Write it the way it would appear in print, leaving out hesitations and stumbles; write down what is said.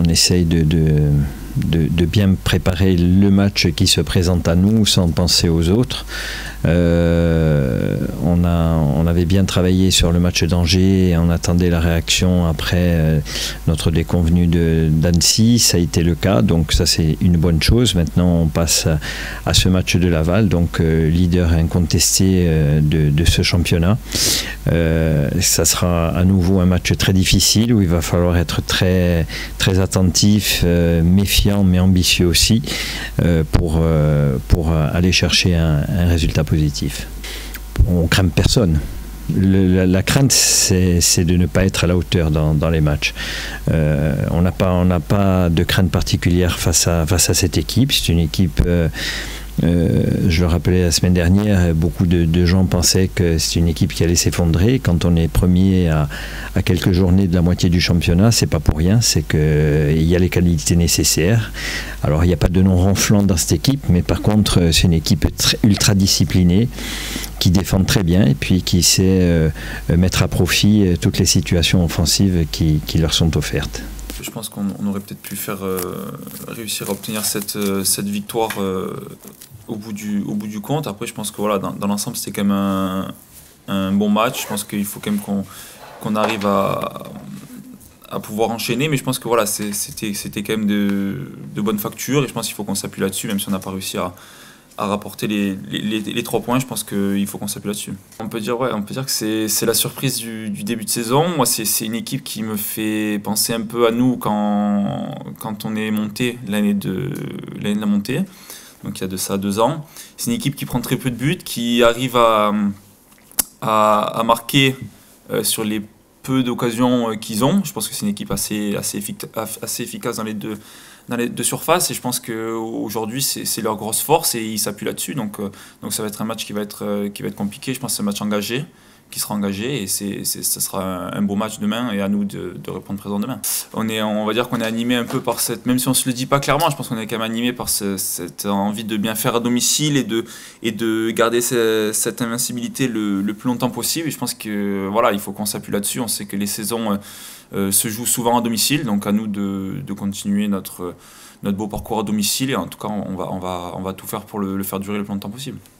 On essaye de bien préparer le match qui se présente à nous sans penser aux autres. On avait bien travaillé sur le match d'Angers et on attendait la réaction après notre déconvenue d'Annecy. Ça a été le cas, donc ça c'est une bonne chose. Maintenant on passe à ce match de Laval, donc leader incontesté de ce championnat. Ça sera à nouveau un match très difficile où il va falloir être très, très attentif, méfiant mais ambitieux aussi pour aller chercher un résultat positif. On craint personne. La crainte, c'est de ne pas être à la hauteur dans les matchs. On n'a pas de crainte particulière face à cette équipe. C'est une équipe... je le rappelais la semaine dernière, beaucoup de gens pensaient que c'est une équipe qui allait s'effondrer. Quand on est premier à quelques journées de la moitié du championnat, c'est pas pour rien, c'est qu'il y a les qualités nécessaires. Alors il n'y a pas de nom ronflant dans cette équipe, mais par contre c'est une équipe ultra disciplinée, qui défend très bien et puis qui sait mettre à profit toutes les situations offensives qui leur sont offertes. Je pense qu'on aurait peut-être pu réussir à obtenir cette victoire au bout du compte. Après, je pense que voilà, dans l'ensemble, c'était quand même un bon match. Je pense qu'il faut quand même qu'on arrive à pouvoir enchaîner. Mais je pense que voilà, c'était quand même de bonnes factures. Et je pense qu'il faut qu'on s'appuie là-dessus, même si on n'a pas réussi à rapporter les 3 points. Je pense qu'il faut qu'on s'appuie là-dessus. On peut dire que c'est la surprise du début de saison. Moi, c'est une équipe qui me fait penser un peu à nous quand on est monté l'année de la montée. Donc il y a de ça 2 ans. C'est une équipe qui prend très peu de buts, qui arrive à marquer sur les peu d'occasions qu'ils ont. Je pense que c'est une équipe assez efficace dans les deux surfaces, et je pense qu'aujourd'hui c'est leur grosse force et ils s'appuient là-dessus, donc ça va être un match qui va être compliqué. Je pense que c'est un match engagé, qui sera engagé, et ça sera un beau match demain, et à nous de répondre présent demain. On va dire qu'on est animé un peu par même si on se le dit pas clairement, je pense qu'on est quand même animé par cette envie de bien faire à domicile et de garder cette invincibilité le plus longtemps possible. Et je pense que voilà, il faut qu'on s'appuie là-dessus. On sait que les saisons se jouent souvent à domicile, donc à nous de continuer notre beau parcours à domicile, et en tout cas on va tout faire pour le faire durer le plus longtemps possible.